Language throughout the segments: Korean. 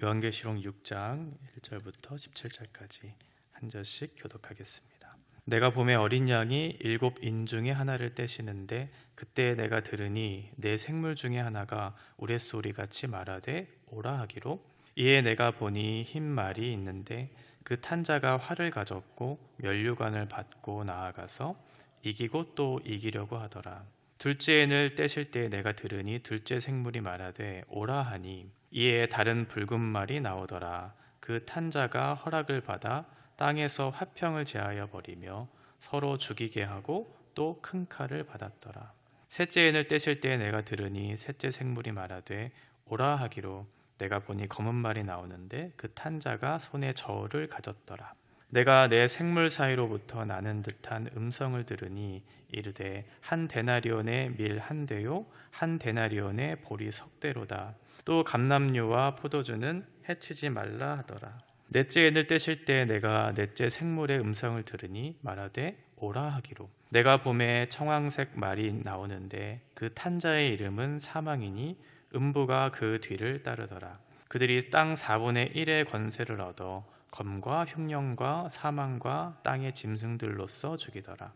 요한계시록 6장 1절부터 17절까지 한 절씩 교독하겠습니다. 내가 보매 어린 양이 7인 중에 하나를 떼시는데 그때 내가 들으니 내 생물 중에 하나가 우레소리같이 말하되 오라 하기로, 이에 내가 보니 흰 말이 있는데 그 탄 자가 활을 가졌고 면류관을 받고 나아가서 이기고 또 이기려고 하더라. 둘째 인을 떼실 때 내가 들으니 둘째 생물이 말하되 오라 하니, 이에 다른 붉은 말이 나오더라. 그 탄 자가 허락을 받아 땅에서 화평을 제하여 버리며 서로 죽이게 하고 또 큰 칼을 받았더라. 셋째 인을 떼실 때 내가 들으니 셋째 생물이 말하되 오라 하기로, 내가 보니 검은 말이 나오는데 그 탄 자가 손에 저울을 가졌더라. 내가 내 생물 사이로부터 나는 듯한 음성을 들으니 이르되 한 데나리온의 밀 한 대요 한 데나리온의 보리 석 대로다. 또 감람류와 포도주는 해치지 말라 하더라. 넷째 인을 떼실 때 내가 넷째 생물의 음성을 들으니 말하되 오라 하기로, 내가 봄에 청황색 말이 나오는데 그 탄 자의 이름은 사망이니 음부가 그 뒤를 따르더라. 그들이 땅 4분의 1의 권세를 얻어 검과 흉령과 사망과 땅의 짐승들로서 죽이더라.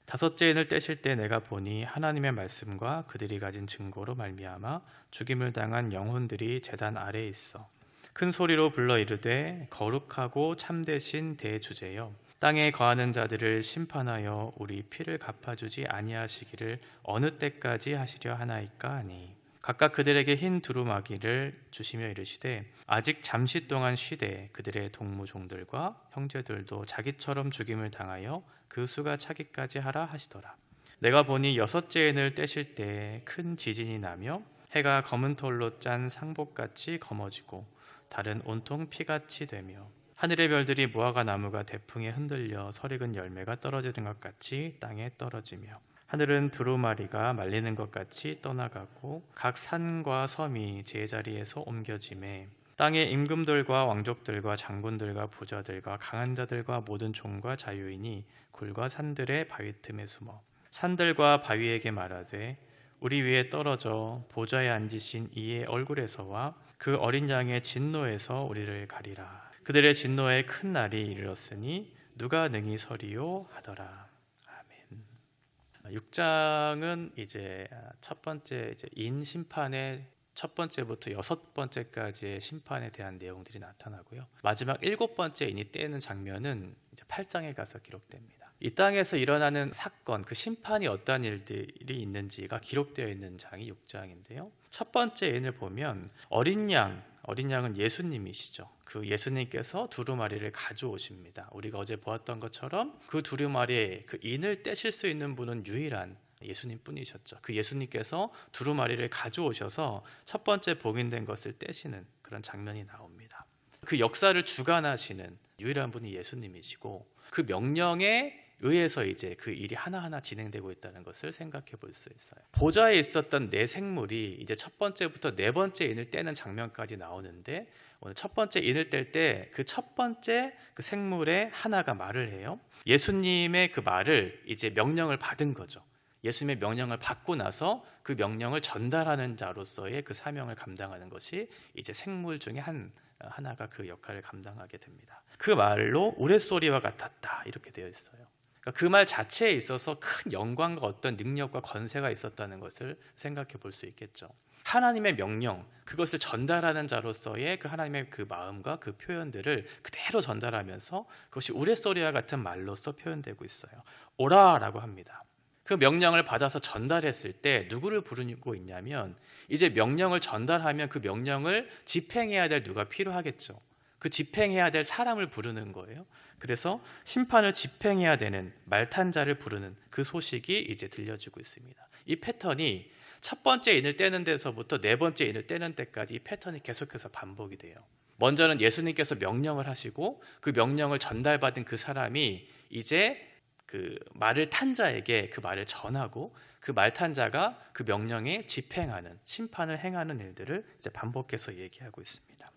다섯째 인을 떼실 때 내가 보니 하나님의 말씀과 그들이 가진 증거로 말미암아 죽임을 당한 영혼들이 제단 아래에 있어 큰 소리로 불러 이르되 거룩하고 참되신 대주제여, 땅에 거하는 자들을 심판하여 우리 피를 갚아주지 아니하시기를 어느 때까지 하시려 하나이까 하니, 각각 그들에게 흰 두루마기를 주시며 이르시되 아직 잠시 동안 쉬되 그들의 동무종들과 형제들도 자기처럼 죽임을 당하여 그 수가 차기까지 하라 하시더라. 내가 보니 여섯째 인을 떼실 때 큰 지진이 나며 해가 검은 털로 짠 상복같이 검어지고 달은 온통 피같이 되며 하늘의 별들이 무화과 나무가 대풍에 흔들려 설익은 열매가 떨어지는 것 같이 땅에 떨어지며 하늘은 두루마리가 말리는 것 같이 떠나가고 각 산과 섬이 제자리에서 옮겨지매 땅의 임금들과 왕족들과 장군들과 부자들과 강한 자들과 모든 종과 자유인이 굴과 산들의 바위 틈에 숨어 산들과 바위에게 말하되 우리 위에 떨어져 보좌에 앉으신 이의 얼굴에서와 그 어린 양의 진노에서 우리를 가리라. 그들의 진노에 큰 날이 이르렀으니 누가 능히 서리요 하더라. 6장은 이제 첫 번째 인 심판의 첫 번째부터 여섯 번째까지의 심판에 대한 내용들이 나타나고요. 마지막 7번째 인이 떼는 장면은 이제 8장에 가서 기록됩니다. 이 땅에서 일어나는 사건, 그 심판이 어떠한 일들이 있는지가 기록되어 있는 장이 6장인데요. 첫 번째 인을 보면 어린 양은 예수님이시죠. 그 예수님께서 두루마리를 가져오십니다. 우리가 어제 보았던 것처럼 그 두루마리에 그 인을 떼실 수 있는 분은 유일한 예수님 뿐이셨죠. 그 예수님께서 두루마리를 가져오셔서 첫 번째 봉인된 것을 떼시는 그런 장면이 나옵니다. 그 역사를 주관하시는 유일한 분이 예수님이시고 그 명령에 의해서 이제 그 일이 하나하나 진행되고 있다는 것을 생각해 볼 수 있어요. 보좌에 있었던 네 생물이 이제 첫 번째부터 네 번째 인을 떼는 장면까지 나오는데, 오늘 첫 번째 인을 뗄 때 그 첫 번째 그 생물의 하나가 말을 해요. 예수님의 그 말을 이제 명령을 받은 거죠. 예수님의 명령을 받고 나서 그 명령을 전달하는 자로서의 그 사명을 감당하는 것이 이제 생물 중에 하나가 그 역할을 감당하게 됩니다. 그 말로 우레소리와 같았다 이렇게 되어 있어요. 그 말 자체에 있어서 큰 영광과 어떤 능력과 권세가 있었다는 것을 생각해 볼 수 있겠죠. 하나님의 명령, 그것을 전달하는 자로서의 그 하나님의 그 마음과 그 표현들을 그대로 전달하면서 그것이 우레소리와 같은 말로서 표현되고 있어요. 오라라고 합니다. 그 명령을 받아서 전달했을 때 누구를 부르고 있냐면, 이제 명령을 전달하면 그 명령을 집행해야 될 누가 필요하겠죠. 그 집행해야 될 사람을 부르는 거예요. 그래서 심판을 집행해야 되는 말탄자를 부르는 그 소식이 이제 들려지고 있습니다. 이 패턴이 첫 번째 인을 떼는 데서부터 네 번째 인을 떼는 때까지 이 패턴이 계속해서 반복이 돼요. 먼저는 예수님께서 명령을 하시고 그 명령을 전달받은 그 사람이 이제 그 말을 탄 자에게 그 말을 전하고 그 말 탄 자가 그 명령에 집행하는, 심판을 행하는 일들을 이제 반복해서 얘기하고 있습니다.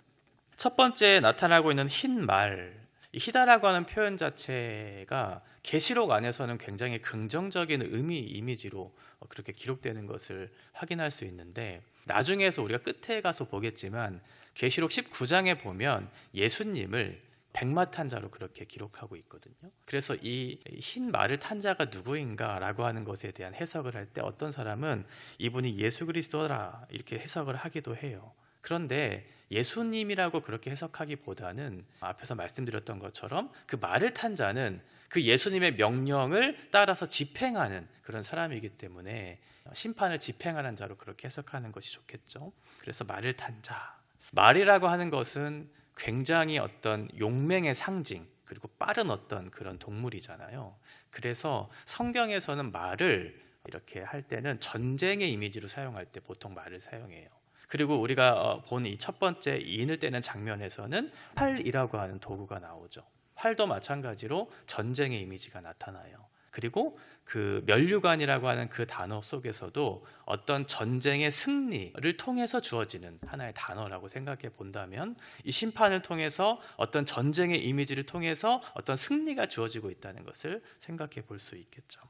첫 번째 나타나고 있는 흰 말, 이 희다라고 하는 표현 자체가 계시록 안에서는 굉장히 긍정적인 이미지로 그렇게 기록되는 것을 확인할 수 있는데, 나중에서 우리가 끝에 가서 보겠지만 계시록 19장에 보면 예수님을 백마 탄 자로 그렇게 기록하고 있거든요. 그래서 이 흰 말을 탄 자가 누구인가 라고 하는 것에 대한 해석을 할 때 어떤 사람은 이분이 예수 그리스도라 이렇게 해석을 하기도 해요. 그런데 예수님이라고 그렇게 해석하기보다는 앞에서 말씀드렸던 것처럼 그 말을 탄 자는 그 예수님의 명령을 따라서 집행하는 그런 사람이기 때문에 심판을 집행하는 자로 그렇게 해석하는 것이 좋겠죠. 그래서 말을 탄 자, 말이라고 하는 것은 굉장히 어떤 용맹의 상징, 그리고 빠른 어떤 그런 동물이잖아요. 그래서 성경에서는 말을 이렇게 할 때는 전쟁의 이미지로 사용할 때 보통 말을 사용해요. 그리고 우리가 본 이 첫 번째 인을 떼는 장면에서는 활이라고 하는 도구가 나오죠. 활도 마찬가지로 전쟁의 이미지가 나타나요. 그리고 그 면류관이라고 하는 그 단어 속에서도 어떤 전쟁의 승리를 통해서 주어지는 하나의 단어라고 생각해 본다면, 이 심판을 통해서 어떤 전쟁의 이미지를 통해서 어떤 승리가 주어지고 있다는 것을 생각해 볼 수 있겠죠.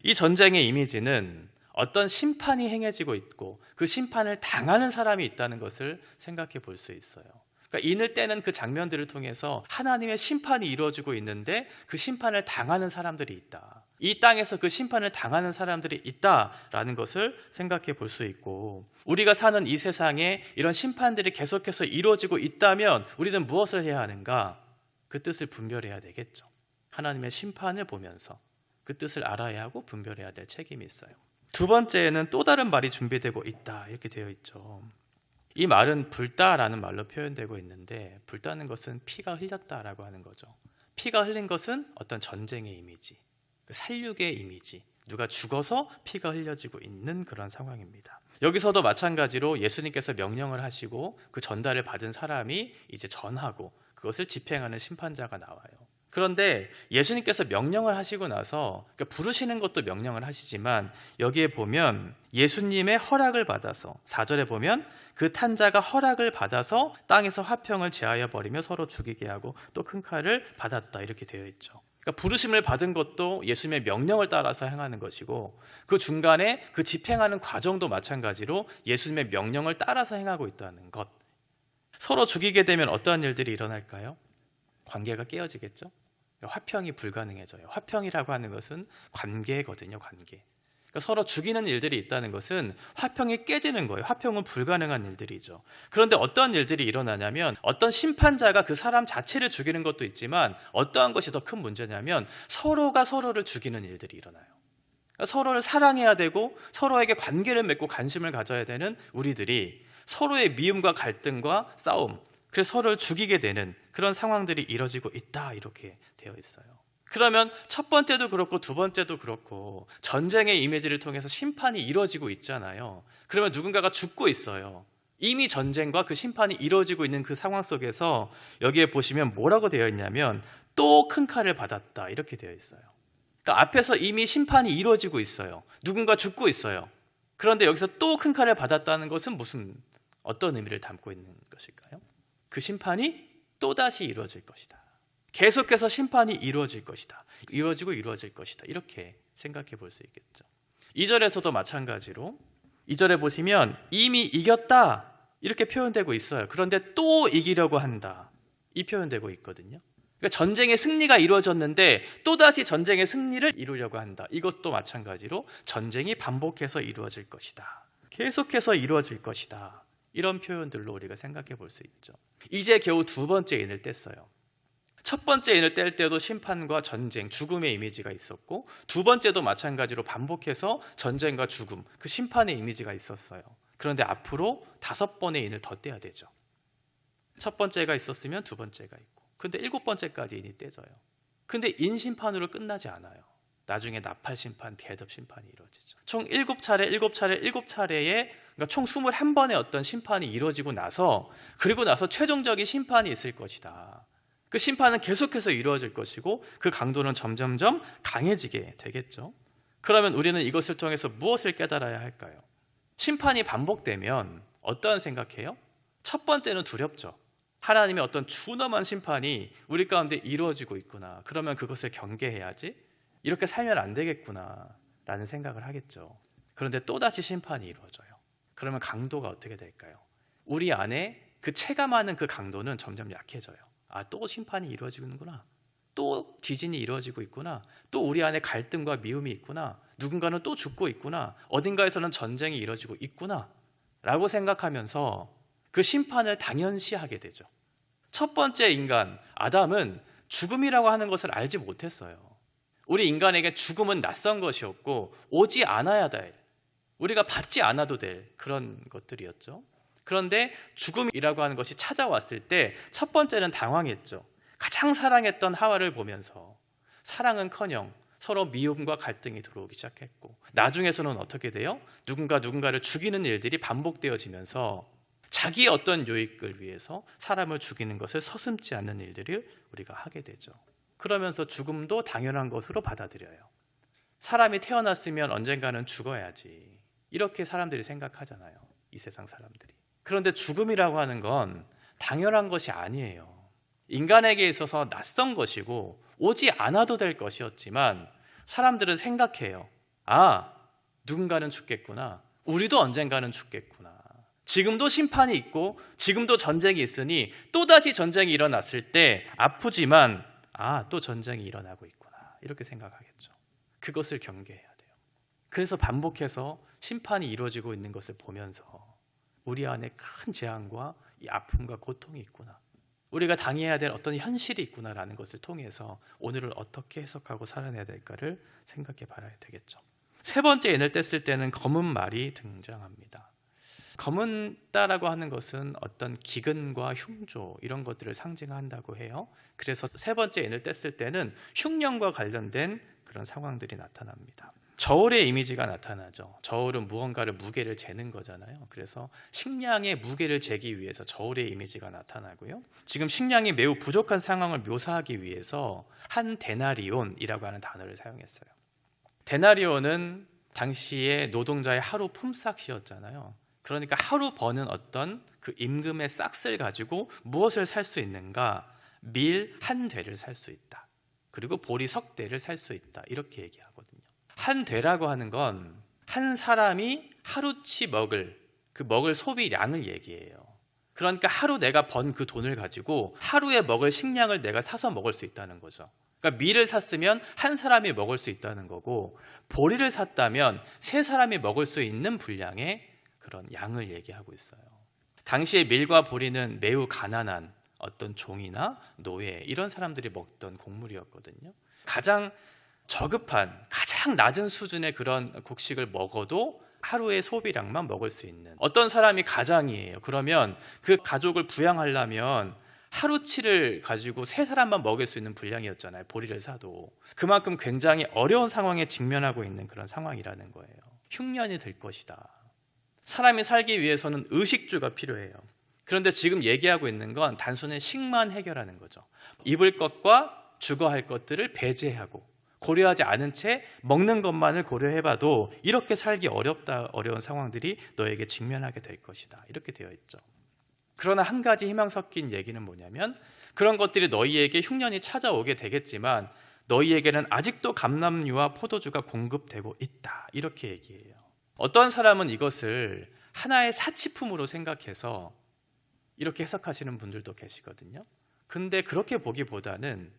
이 전쟁의 이미지는 어떤 심판이 행해지고 있고 그 심판을 당하는 사람이 있다는 것을 생각해 볼 수 있어요. 그러니까 인을 떼는 그 장면들을 통해서 하나님의 심판이 이루어지고 있는데 그 심판을 당하는 사람들이 있다. 이 땅에서 그 심판을 당하는 사람들이 있다라는 것을 생각해 볼 수 있고, 우리가 사는 이 세상에 이런 심판들이 계속해서 이루어지고 있다면 우리는 무엇을 해야 하는가? 그 뜻을 분별해야 되겠죠. 하나님의 심판을 보면서 그 뜻을 알아야 하고 분별해야 될 책임이 있어요. 두 번째는 또 다른 말이 준비되고 있다 이렇게 되어 있죠. 이 말은 불다라는 말로 표현되고 있는데, 불다는 것은 피가 흘렸다라고 하는 거죠. 피가 흘린 것은 어떤 전쟁의 이미지, 살육의 이미지, 누가 죽어서 피가 흘려지고 있는 그런 상황입니다. 여기서도 마찬가지로 예수님께서 명령을 하시고 그 전달을 받은 사람이 이제 전하고 그것을 집행하는 심판자가 나와요. 그런데 예수님께서 명령을 하시고 나서, 그러니까 부르시는 것도 명령을 하시지만 여기에 보면 예수님의 허락을 받아서, 4절에 보면 그 탄자가 허락을 받아서 땅에서 화평을 제하여 버리며 서로 죽이게 하고 또 큰 칼을 받았다 이렇게 되어 있죠. 그러니까 부르심을 받은 것도 예수님의 명령을 따라서 행하는 것이고, 그 중간에 그 집행하는 과정도 마찬가지로 예수님의 명령을 따라서 행하고 있다는 것. 서로 죽이게 되면 어떠한 일들이 일어날까요? 관계가 깨어지겠죠. 화평이 불가능해져요. 화평이라고 하는 것은 관계거든요. 관계. 그러니까 서로 죽이는 일들이 있다는 것은 화평이 깨지는 거예요. 화평은 불가능한 일들이죠. 그런데 어떤 일들이 일어나냐면, 어떤 심판자가 그 사람 자체를 죽이는 것도 있지만 어떠한 것이 더 큰 문제냐면 서로가 서로를 죽이는 일들이 일어나요. 그러니까 서로를 사랑해야 되고 서로에게 관계를 맺고 관심을 가져야 되는 우리들이 서로의 미움과 갈등과 싸움, 그래서 서로를 죽이게 되는 그런 상황들이 이뤄지고 있다 이렇게 되어 있어요. 그러면 첫 번째도 그렇고 두 번째도 그렇고 전쟁의 이미지를 통해서 심판이 이루어지고 있잖아요. 그러면 누군가가 죽고 있어요. 이미 전쟁과 그 심판이 이루어지고 있는 그 상황 속에서 여기에 보시면 뭐라고 되어 있냐면 또 큰 칼을 받았다 이렇게 되어 있어요. 그러니까 앞에서 이미 심판이 이루어지고 있어요. 누군가 죽고 있어요. 그런데 여기서 또 큰 칼을 받았다는 것은 어떤 의미를 담고 있는 것일까요? 그 심판이 또다시 이루어질 것이다. 계속해서 심판이 이루어질 것이다. 이루어질 것이다. 이렇게 생각해 볼 수 있겠죠. 2절에서도 마찬가지로 2절에 보시면 이미 이겼다 이렇게 표현되고 있어요. 그런데 또 이기려고 한다 이 표현되고 있거든요. 그러니까 전쟁의 승리가 이루어졌는데 또다시 전쟁의 승리를 이루려고 한다. 이것도 마찬가지로 전쟁이 반복해서 이루어질 것이다. 계속해서 이루어질 것이다. 이런 표현들로 우리가 생각해 볼 수 있죠. 이제 겨우 두 번째 인을 뗐어요. 첫 번째 인을 뗄 때도 심판과 전쟁, 죽음의 이미지가 있었고, 두 번째도 마찬가지로 반복해서 전쟁과 죽음, 그 심판의 이미지가 있었어요. 그런데 앞으로 5번의 인을 더 떼야 되죠. 첫 번째가 있었으면 두 번째가 있고, 근데 7번째까지 인이 떼져요. 근데 인 심판으로 끝나지 않아요. 나중에 나팔 심판, 대접 심판이 이루어지죠. 총 7차례에 그러니까 총 21번의 어떤 심판이 이루어지고 나서, 그리고 나서 최종적인 심판이 있을 것이다. 그 심판은 계속해서 이루어질 것이고 그 강도는 점점점 강해지게 되겠죠. 그러면 우리는 이것을 통해서 무엇을 깨달아야 할까요? 심판이 반복되면 어떠한 생각해요? 첫 번째는 두렵죠. 하나님의 어떤 준엄한 심판이 우리 가운데 이루어지고 있구나. 그러면 그것을 경계해야지. 이렇게 살면 안 되겠구나 라는 생각을 하겠죠. 그런데 또다시 심판이 이루어져요. 그러면 강도가 어떻게 될까요? 우리 안에 그 체감하는 그 강도는 점점 약해져요. 아, 또 심판이 이루어지는구나. 또 지진이 이루어지고 있구나. 또 우리 안에 갈등과 미움이 있구나. 누군가는 또 죽고 있구나. 어딘가에서는 전쟁이 이루어지고 있구나 라고 생각하면서 그 심판을 당연시하게 되죠. 첫 번째 인간 아담은 죽음이라고 하는 것을 알지 못했어요. 우리 인간에게 죽음은 낯선 것이었고 오지 않아야 될, 우리가 받지 않아도 될 그런 것들이었죠. 그런데 죽음이라고 하는 것이 찾아왔을 때 첫 번째는 당황했죠. 가장 사랑했던 하와를 보면서 사랑은커녕 서로 미움과 갈등이 들어오기 시작했고, 나중에서는 어떻게 돼요? 누군가를 죽이는 일들이 반복되어지면서 자기의 어떤 유익을 위해서 사람을 죽이는 것을 서슴지 않는 일들을 우리가 하게 되죠. 그러면서 죽음도 당연한 것으로 받아들여요. 사람이 태어났으면 언젠가는 죽어야지, 이렇게 사람들이 생각하잖아요. 이 세상 사람들이. 그런데 죽음이라고 하는 건 당연한 것이 아니에요. 인간에게 있어서 낯선 것이고 오지 않아도 될 것이었지만 사람들은 생각해요. 아, 누군가는 죽겠구나. 우리도 언젠가는 죽겠구나. 지금도 심판이 있고 지금도 전쟁이 있으니 또다시 전쟁이 일어났을 때 아프지만 또 전쟁이 일어나고 있구나. 이렇게 생각하겠죠. 그것을 경계해야 돼요. 그래서 반복해서 심판이 이루어지고 있는 것을 보면서 우리 안에 큰 재앙과 이 아픔과 고통이 있구나. 우리가 당해야 될 어떤 현실이 있구나라는 것을 통해서 오늘을 어떻게 해석하고 살아내야 될까를 생각해 봐야 되겠죠. 세 번째 인을 뗐을 때는 검은 말이 등장합니다. 검은다라고 하는 것은 어떤 기근과 흉조 이런 것들을 상징한다고 해요. 그래서 세 번째 인을 뗐을 때는 흉년과 관련된 그런 상황들이 나타납니다. 저울의 이미지가 나타나죠. 저울은 무언가를 무게를 재는 거잖아요. 그래서 식량의 무게를 재기 위해서 저울의 이미지가 나타나고요. 지금 식량이 매우 부족한 상황을 묘사하기 위해서 한 데나리온이라고 하는 단어를 사용했어요. 데나리온은 당시의 노동자의 하루 품삯이었잖아요. 그러니까 하루 버는 어떤 그 임금의 싹스를 가지고 무엇을 살 수 있는가? 밀 한 대를 살 수 있다. 그리고 보리 석 대를 살 수 있다. 이렇게 얘기하거든요. 한 대라고 하는 건 한 사람이 하루치 먹을 소비량을 얘기해요. 그러니까 하루 내가 번 그 돈을 가지고 하루에 먹을 식량을 내가 사서 먹을 수 있다는 거죠. 그러니까 밀을 샀으면 한 사람이 먹을 수 있다는 거고, 보리를 샀다면 세 사람이 먹을 수 있는 분량의 그런 양을 얘기하고 있어요. 당시에 밀과 보리는 매우 가난한 어떤 종이나 노예 이런 사람들이 먹던 곡물이었거든요. 가장 저급한 가장 낮은 수준의 그런 곡식을 먹어도 하루의 소비량만 먹을 수 있는, 어떤 사람이 가장이에요. 그러면 그 가족을 부양하려면 하루치를 가지고 세 사람만 먹일 수 있는 분량이었잖아요. 보리를 사도. 그만큼 굉장히 어려운 상황에 직면하고 있는 그런 상황이라는 거예요. 흉년이 들 것이다. 사람이 살기 위해서는 의식주가 필요해요. 그런데 지금 얘기하고 있는 건 단순히 식만 해결하는 거죠. 입을 것과 주거 할 것들을 배제하고 고려하지 않은 채 먹는 것만을 고려해봐도 이렇게 살기 어려운 상황들이 너에게 직면하게 될 것이다. 이렇게 되어 있죠. 그러나 한 가지 희망 섞인 얘기는 뭐냐면, 그런 것들이 너희에게 흉년이 찾아오게 되겠지만 너희에게는 아직도 감람류와 포도주가 공급되고 있다. 이렇게 얘기해요. 어떤 사람은 이것을 하나의 사치품으로 생각해서 이렇게 해석하시는 분들도 계시거든요. 근데 그렇게 보기보다는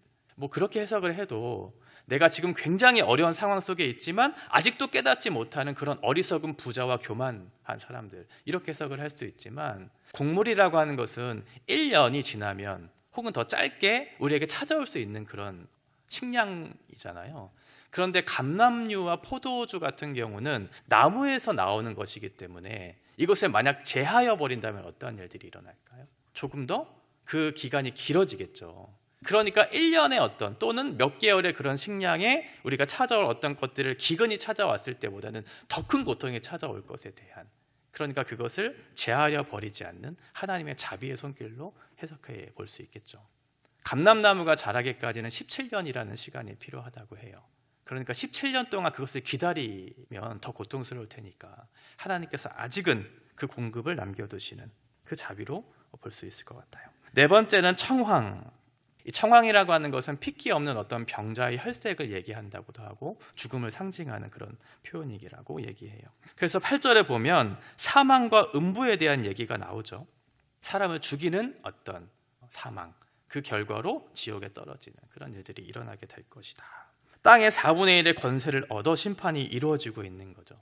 그렇게 해석을 해도 내가 지금 굉장히 어려운 상황 속에 있지만 아직도 깨닫지 못하는 그런 어리석은 부자와 교만한 사람들, 이렇게 해석을 할 수 있지만, 곡물이라고 하는 것은 1년이 지나면 혹은 더 짧게 우리에게 찾아올 수 있는 그런 식량이잖아요. 그런데 감람류와 포도주 같은 경우는 나무에서 나오는 것이기 때문에 이것을 만약 제하여 버린다면 어떠한 일들이 일어날까요? 조금 더 그 기간이 길어지겠죠. 그러니까 1년의 또는 몇 개월의 그런 식량에 우리가 찾아올 어떤 것들을 기근이 찾아왔을 때보다는 더 큰 고통이 찾아올 것에 대한, 그러니까 그것을 제하여 버리지 않는 하나님의 자비의 손길로 해석해 볼 수 있겠죠. 감람나무가 자라기까지는 17년이라는 시간이 필요하다고 해요. 그러니까 17년 동안 그것을 기다리면 더 고통스러울 테니까 하나님께서 아직은 그 공급을 남겨두시는 그 자비로 볼 수 있을 것 같아요. 네 번째는 청황. 이 청황이라고 하는 것은 핏기 없는 어떤 병자의 혈색을 얘기한다고도 하고 죽음을 상징하는 그런 표현이라고 얘기해요. 그래서 8절에 보면 사망과 음부에 대한 얘기가 나오죠. 사람을 죽이는 어떤 사망, 그 결과로 지옥에 떨어지는 그런 일들이 일어나게 될 것이다. 땅의 4분의 1의 권세를 얻어 심판이 이루어지고 있는 거죠.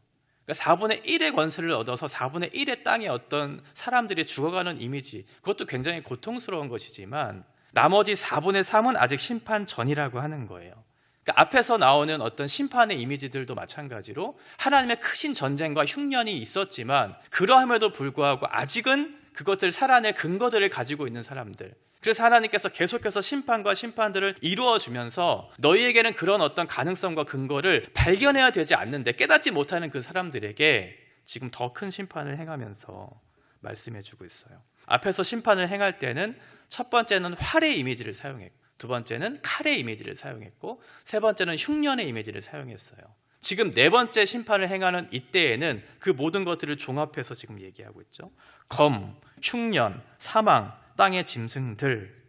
그러니까 4분의 1의 권세를 얻어서 4분의 1의 땅에 어떤 사람들이 죽어가는 이미지, 그것도 굉장히 고통스러운 것이지만 나머지 4분의 3은 아직 심판 전이라고 하는 거예요. 그러니까 앞에서 나오는 어떤 심판의 이미지들도 마찬가지로 하나님의 크신 전쟁과 흉년이 있었지만 그러함에도 불구하고 아직은 그것들 살아낼 근거들을 가지고 있는 사람들, 그래서 하나님께서 계속해서 심판과 심판들을 이루어주면서 너희에게는 그런 어떤 가능성과 근거를 발견해야 되지 않는데 깨닫지 못하는 그 사람들에게 지금 더 큰 심판을 행하면서 말씀해주고 있어요. 앞에서 심판을 행할 때는 첫 번째는 활의 이미지를 사용했고, 두 번째는 칼의 이미지를 사용했고, 세 번째는 흉년의 이미지를 사용했어요. 지금 네 번째 심판을 행하는 이때에는 그 모든 것들을 종합해서 지금 얘기하고 있죠. 검, 흉년, 사망, 땅의 짐승들.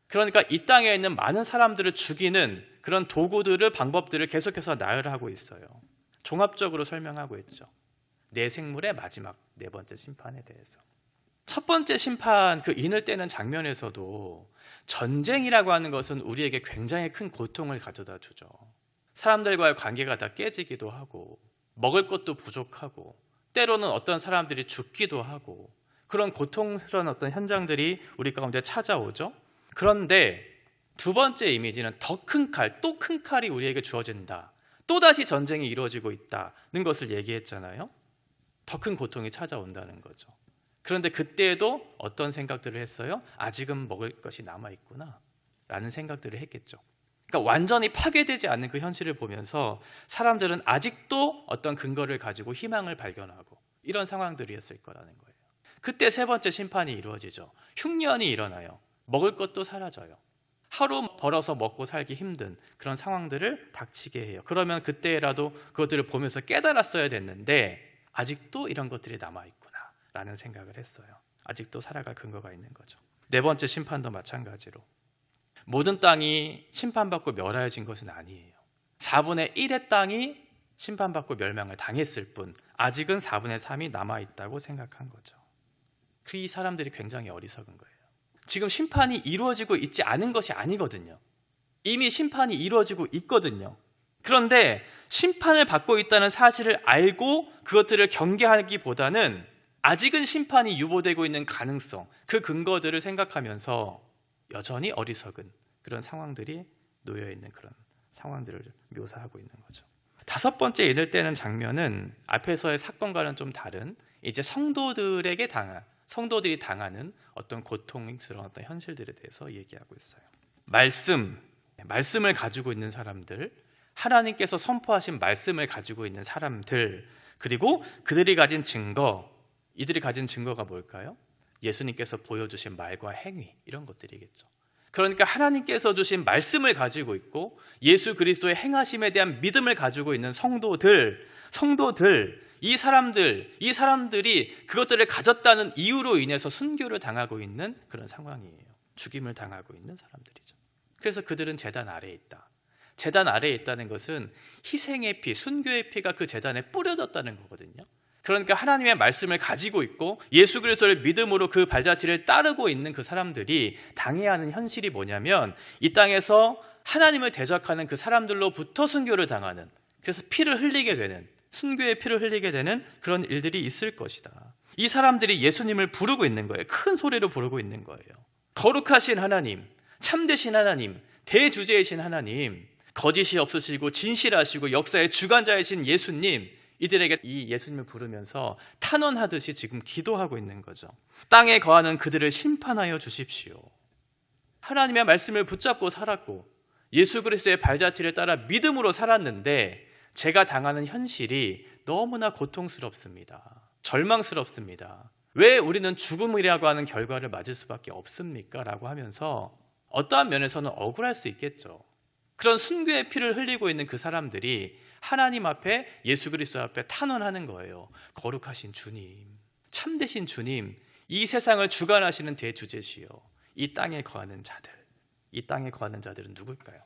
그러니까 이 땅에 있는 많은 사람들을 죽이는 그런 도구들을, 방법들을 계속해서 나열하고 있어요. 종합적으로 설명하고 있죠. 네 생물의 마지막 네 번째 심판에 대해서. 첫 번째 심판, 그 인을 떼는 장면에서도 전쟁이라고 하는 것은 우리에게 굉장히 큰 고통을 가져다 주죠. 사람들과의 관계가 다 깨지기도 하고, 먹을 것도 부족하고, 때로는 어떤 사람들이 죽기도 하고, 그런 고통스러운 어떤 현장들이 우리 가운데 찾아오죠. 그런데 두 번째 이미지는 더 큰 칼, 또 큰 칼이 우리에게 주어진다, 또다시 전쟁이 이루어지고 있다는 것을 얘기했잖아요. 더 큰 고통이 찾아온다는 거죠. 그런데 그때에도 어떤 생각들을 했어요? 아직은 먹을 것이 남아있구나 라는 생각들을 했겠죠. 그러니까 완전히 파괴되지 않는 그 현실을 보면서 사람들은 아직도 어떤 근거를 가지고 희망을 발견하고 이런 상황들이었을 거라는 거예요. 그때 세 번째 심판이 이루어지죠. 흉년이 일어나요. 먹을 것도 사라져요. 하루 벌어서 먹고 살기 힘든 그런 상황들을 닥치게 해요. 그러면 그때라도 그것들을 보면서 깨달았어야 됐는데 아직도 이런 것들이 남아있구나 라는 생각을 했어요. 아직도 살아갈 근거가 있는 거죠. 네 번째 심판도 마찬가지로 모든 땅이 심판받고 멸하여진 것은 아니에요. 4분의 1의 땅이 심판받고 멸망을 당했을 뿐 아직은 4분의 3이 남아있다고 생각한 거죠. 이 사람들이 굉장히 어리석은 거예요. 지금 심판이 이루어지고 있지 않은 것이 아니거든요. 이미 심판이 이루어지고 있거든요. 그런데 심판을 받고 있다는 사실을 알고 그것들을 경계하기보다는 아직은 심판이 유보되고 있는 가능성, 그 근거들을 생각하면서 여전히 어리석은 그런 상황들이 놓여있는 그런 상황들을 묘사하고 있는 거죠. 다섯 번째 인을 떼는 장면은 앞에서의 사건과는 좀 다른 이제 성도들이 당하는 어떤 고통스러운 어떤 현실들에 대해서 얘기하고 있어요. 말씀을 가지고 있는 사람들, 하나님께서 선포하신 말씀을 가지고 있는 사람들, 그리고 그들이 가진 증거, 이들이 가진 증거가 뭘까요? 예수님께서 보여주신 말과 행위, 이런 것들이겠죠. 그러니까 하나님께서 주신 말씀을 가지고 있고 예수 그리스도의 행하심에 대한 믿음을 가지고 있는 성도들, 이 사람들이 그것들을 가졌다는 이유로 인해서 순교를 당하고 있는 그런 상황이에요. 죽임을 당하고 있는 사람들이죠. 그래서 그들은 제단 아래에 있다. 제단 아래에 있다는 것은 희생의 피, 순교의 피가 그 제단에 뿌려졌다는 거거든요. 그러니까 하나님의 말씀을 가지고 있고 예수 그리스도를 믿음으로 그 발자취를 따르고 있는 그 사람들이 당해야 하는 현실이 뭐냐면 이 땅에서 하나님을 대적하는 그 사람들로부터 순교를 당하는, 그래서 피를 흘리게 되는, 순교의 피를 흘리게 되는 그런 일들이 있을 것이다. 이 사람들이 예수님을 부르고 있는 거예요. 큰 소리로 부르고 있는 거예요. 거룩하신 하나님, 참되신 하나님, 대주제이신 하나님, 거짓이 없으시고 진실하시고 역사의 주관자이신 예수님, 이들에게 이 예수님을 부르면서 탄원하듯이 지금 기도하고 있는 거죠. 땅에 거하는 그들을 심판하여 주십시오. 하나님의 말씀을 붙잡고 살았고 예수 그리스도의 발자취를 따라 믿음으로 살았는데 제가 당하는 현실이 너무나 고통스럽습니다. 절망스럽습니다. 왜 우리는 죽음이라고 하는 결과를 맞을 수밖에 없습니까? 라고 하면서 어떠한 면에서는 억울할 수 있겠죠. 그런 순교의 피를 흘리고 있는 그 사람들이 하나님 앞에, 예수 그리스도 앞에 탄원하는 거예요. 거룩하신 주님, 참되신 주님, 이 세상을 주관하시는 대주제시요, 이 땅에 거하는 자들, 이 땅에 거하는 자들은 누굴까요?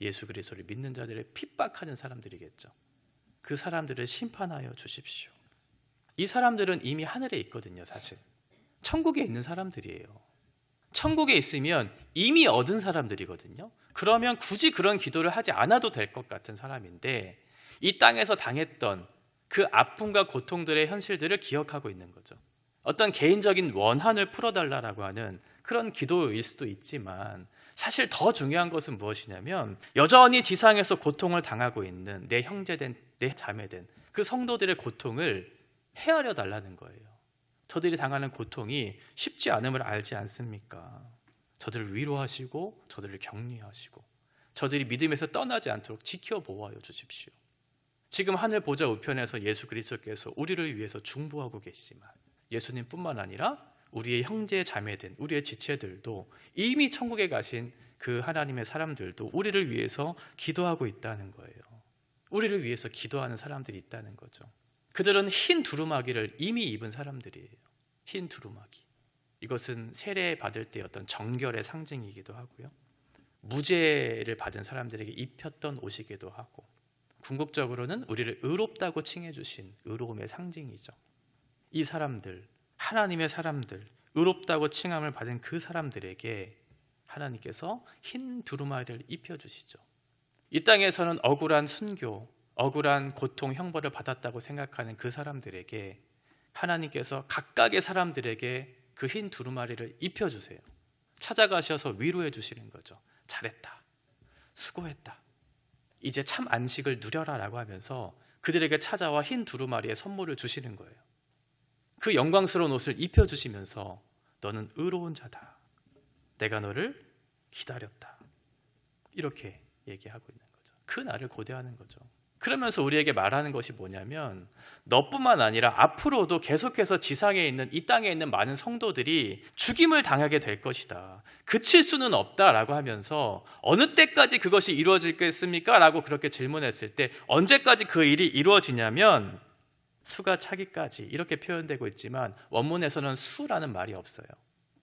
예수 그리스도를 믿는 자들을 핍박하는 사람들이겠죠. 그 사람들을 심판하여 주십시오. 이 사람들은 이미 하늘에 있거든요. 사실 천국에 있는 사람들이에요. 천국에 있으면 이미 얻은 사람들이거든요. 그러면 굳이 그런 기도를 하지 않아도 될 것 같은 사람인데 이 땅에서 당했던 그 아픔과 고통들의 현실들을 기억하고 있는 거죠. 어떤 개인적인 원한을 풀어달라고 하는 그런 기도일 수도 있지만 사실 더 중요한 것은 무엇이냐면 여전히 지상에서 고통을 당하고 있는 내 형제된, 내 자매된 그 성도들의 고통을 헤아려 달라는 거예요. 저들이 당하는 고통이 쉽지 않음을 알지 않습니까? 저들을 위로하시고 저들을 격려하시고 저들이 믿음에서 떠나지 않도록 지켜보아요 주십시오. 지금 하늘 보좌 우편에서 예수 그리스도께서 우리를 위해서 중보하고 계시지만 예수님뿐만 아니라 우리의 형제 자매된 우리의 지체들도 이미 천국에 가신 그 하나님의 사람들도 우리를 위해서 기도하고 있다는 거예요. 우리를 위해서 기도하는 사람들이 있다는 거죠. 그들은 흰 두루마기를 이미 입은 사람들이에요. 흰 두루마기. 이것은 세례 받을 때 어떤 정결의 상징이기도 하고요. 무죄를 받은 사람들에게 입혔던 옷이기도 하고 궁극적으로는 우리를 의롭다고 칭해 주신 의로움의 상징이죠. 이 사람들, 하나님의 사람들, 의롭다고 칭함을 받은 그 사람들에게 하나님께서 흰 두루마리를 입혀주시죠. 이 땅에서는 억울한 순교, 억울한 고통, 형벌을 받았다고 생각하는 그 사람들에게 하나님께서 각각의 사람들에게 그 흰 두루마리를 입혀주세요. 찾아가셔서 위로해 주시는 거죠. 잘했다, 수고했다, 이제 참 안식을 누려라 라고 하면서 그들에게 찾아와 흰 두루마리의 선물을 주시는 거예요. 그 영광스러운 옷을 입혀주시면서 너는 의로운 자다, 내가 너를 기다렸다, 이렇게 얘기하고 있는 거죠. 그 날을 고대하는 거죠. 그러면서 우리에게 말하는 것이 뭐냐면 너뿐만 아니라 앞으로도 계속해서 지상에 있는 이 땅에 있는 많은 성도들이 죽임을 당하게 될 것이다, 그칠 수는 없다라고 하면서 어느 때까지 그것이 이루어지겠습니까? 라고 그렇게 질문했을 때 언제까지 그 일이 이루어지냐면 수가 차기까지 이렇게 표현되고 있지만 원문에서는 수라는 말이 없어요.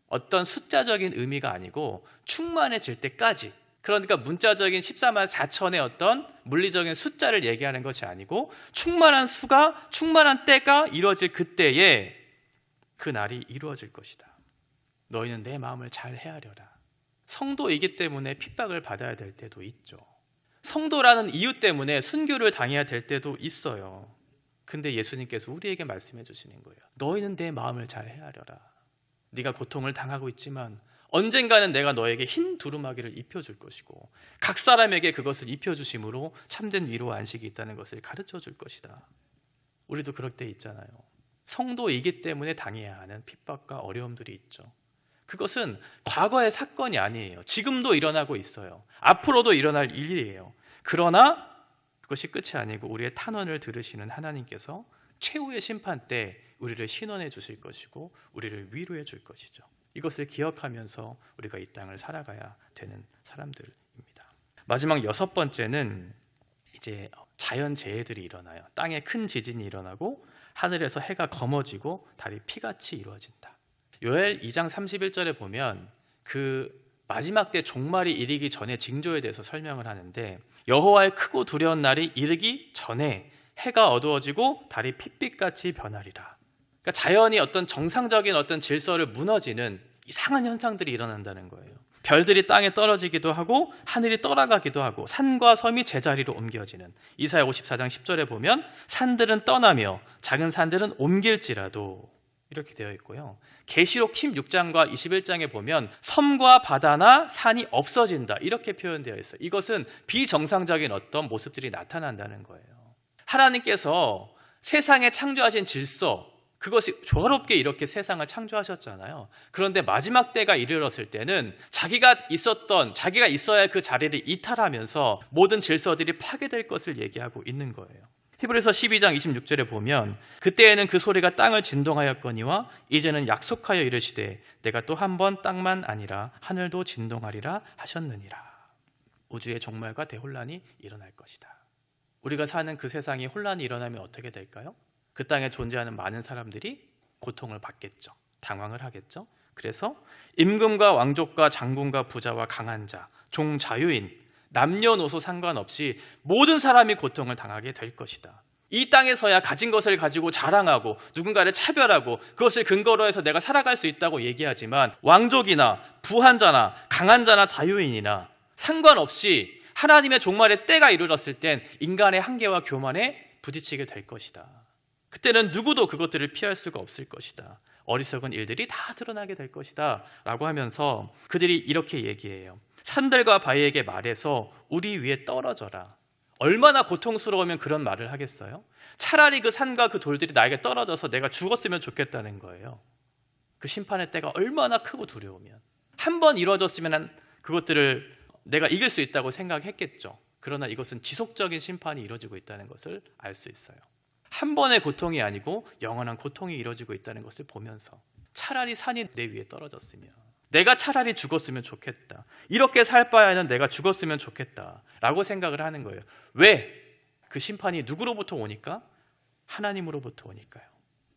어떤 숫자적인 의미가 아니고 충만해질 때까지, 그러니까 문자적인 14만 4천의 어떤 물리적인 숫자를 얘기하는 것이 아니고 충만한 수가, 충만한 때가 이루어질 그때에 그 날이 이루어질 것이다. 너희는 내 마음을 잘 헤아려라. 성도이기 때문에 핍박을 받아야 될 때도 있죠. 성도라는 이유 때문에 순교를 당해야 될 때도 있어요. 근데 예수님께서 우리에게 말씀해 주시는 거예요. 너희는 내 마음을 잘 헤아려라. 네가 고통을 당하고 있지만 언젠가는 내가 너에게 흰 두루마기를 입혀줄 것이고 각 사람에게 그것을 입혀주심으로 참된 위로와 안식이 있다는 것을 가르쳐줄 것이다. 우리도 그럴 때 있잖아요. 성도이기 때문에 당해야 하는 핍박과 어려움들이 있죠. 그것은 과거의 사건이 아니에요. 지금도 일어나고 있어요. 앞으로도 일어날 일이에요. 그러나 그것이 끝이 아니고 우리의 탄원을 들으시는 하나님께서 최후의 심판 때 우리를 신원해 주실 것이고 우리를 위로해 줄 것이죠. 이것을 기억하면서 우리가 이 땅을 살아가야 되는 사람들입니다. 마지막 6번째는 이제 자연재해들이 일어나요. 땅에 큰 지진이 일어나고 하늘에서 해가 검어지고 달이 피같이 이루어진다. 요엘 2장 31절에 보면 그 마지막 때 종말이 이르기 전에 징조에 대해서 설명을 하는데 여호와의 크고 두려운 날이 이르기 전에 해가 어두워지고 달이 핏빛같이 변하리라. 그러니까 자연이 어떤 정상적인 어떤 질서를 무너지는 이상한 현상들이 일어난다는 거예요. 별들이 땅에 떨어지기도 하고 하늘이 떠나가기도 하고 산과 섬이 제자리로 옮겨지는, 이사야 54장 10절에 보면 산들은 떠나며 작은 산들은 옮길지라도 이렇게 되어 있고요. 계시록 16장과 21장에 보면 섬과 바다나 산이 없어진다 이렇게 표현되어 있어요. 이것은 비정상적인 어떤 모습들이 나타난다는 거예요. 하나님께서 세상에 창조하신 질서, 그것이 조화롭게 이렇게 세상을 창조하셨잖아요. 그런데 마지막 때가 이르렀을 때는 자기가 있어야 할 그 자리를 이탈하면서 모든 질서들이 파괴될 것을 얘기하고 있는 거예요. 히브리서 12장 26절에 보면 그때에는 그 소리가 땅을 진동하였거니와 이제는 약속하여 이르시되 내가 또 한 번 땅만 아니라 하늘도 진동하리라 하셨느니라. 우주의 종말과 대혼란이 일어날 것이다. 우리가 사는 그 세상이 혼란이 일어나면 어떻게 될까요? 그 땅에 존재하는 많은 사람들이 고통을 받겠죠. 당황을 하겠죠. 그래서 임금과 왕족과 장군과 부자와 강한 자, 종 자유인, 남녀노소 상관없이 모든 사람이 고통을 당하게 될 것이다. 이 땅에서야 가진 것을 가지고 자랑하고 누군가를 차별하고 그것을 근거로 해서 내가 살아갈 수 있다고 얘기하지만 왕족이나 부한 자나 강한 자나 자유인이나 상관없이 하나님의 종말의 때가 이르렀을 땐 인간의 한계와 교만에 부딪히게 될 것이다. 그때는 누구도 그것들을 피할 수가 없을 것이다. 어리석은 일들이 다 드러나게 될 것이다 라고 하면서 그들이 이렇게 얘기해요. 산들과 바위에게 말해서 우리 위에 떨어져라. 얼마나 고통스러우면 그런 말을 하겠어요? 차라리 그 산과 그 돌들이 나에게 떨어져서 내가 죽었으면 좋겠다는 거예요. 그 심판의 때가 얼마나 크고 두려우면. 한 번 이루어졌으면 그것들을 내가 이길 수 있다고 생각했겠죠. 그러나 이것은 지속적인 심판이 이루어지고 있다는 것을 알 수 있어요. 한 번의 고통이 아니고 영원한 고통이 이루어지고 있다는 것을 보면서 차라리 산이 내 위에 떨어졌으면, 내가 차라리 죽었으면 좋겠다, 이렇게 살 바에는 내가 죽었으면 좋겠다 라고 생각을 하는 거예요. 왜? 그 심판이 누구로부터 오니까? 하나님으로부터 오니까요.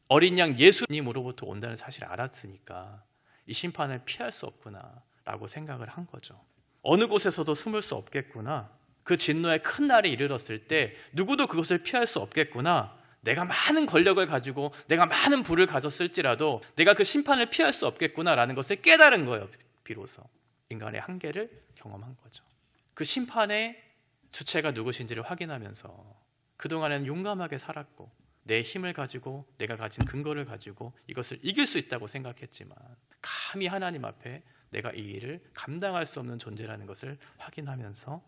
어린 양 예수님으로부터 온다는 사실을 알았으니까 이 심판을 피할 수 없구나 라고 생각을 한 거죠. 어느 곳에서도 숨을 수 없겠구나, 그 진노의 큰 날이 이르렀을 때 누구도 그것을 피할 수 없겠구나, 내가 많은 권력을 가지고 내가 많은 부를 가졌을지라도 내가 그 심판을 피할 수 없겠구나라는 것을 깨달은 거예요. 비로소 인간의 한계를 경험한 거죠. 그 심판의 주체가 누구신지를 확인하면서 그동안에는 용감하게 살았고 내 힘을 가지고 내가 가진 근거를 가지고 이것을 이길 수 있다고 생각했지만 감히 하나님 앞에 내가 이 일을 감당할 수 없는 존재라는 것을 확인하면서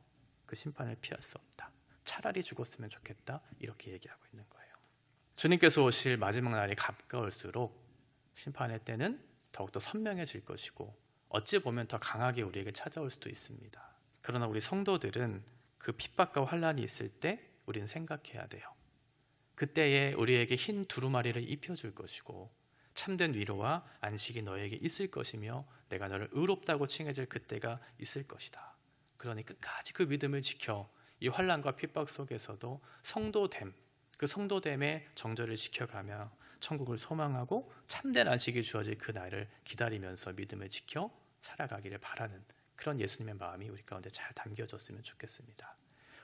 그 심판을 피할 수 없다, 차라리 죽었으면 좋겠다, 이렇게 얘기하고 있는 거예요. 주님께서 오실 마지막 날이 가까울수록 심판의 때는 더욱더 선명해질 것이고 어찌 보면 더 강하게 우리에게 찾아올 수도 있습니다. 그러나 우리 성도들은 그 핍박과 환난이 있을 때 우리는 생각해야 돼요. 그때에 우리에게 흰 두루마리를 입혀줄 것이고 참된 위로와 안식이 너에게 있을 것이며 내가 너를 의롭다고 칭해줄 그때가 있을 것이다. 그러니 끝까지 그 믿음을 지켜 이 환난과 핍박 속에서도 성도됨, 그 성도됨의 정절을 지켜가며 천국을 소망하고 참된 안식이 주어질 그 날을 기다리면서 믿음을 지켜 살아가기를 바라는 그런 예수님의 마음이 우리 가운데 잘 담겨졌으면 좋겠습니다.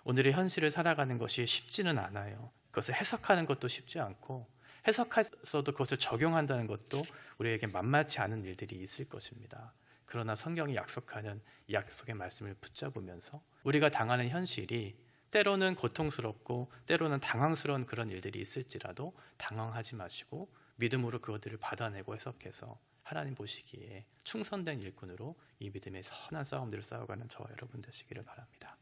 오늘의 현실을 살아가는 것이 쉽지는 않아요. 그것을 해석하는 것도 쉽지 않고 해석해서도 그것을 적용한다는 것도 우리에게 만만치 않은 일들이 있을 것입니다. 그러나 성경이 약속하는 이 약속의 말씀을 붙잡으면서 우리가 당하는 현실이 때로는 고통스럽고 때로는 당황스러운 그런 일들이 있을지라도 당황하지 마시고 믿음으로 그것들을 받아내고 해석해서 하나님 보시기에 충성된 일꾼으로 이 믿음의 선한 싸움들을 싸워가는 저와 여러분 되시기를 바랍니다.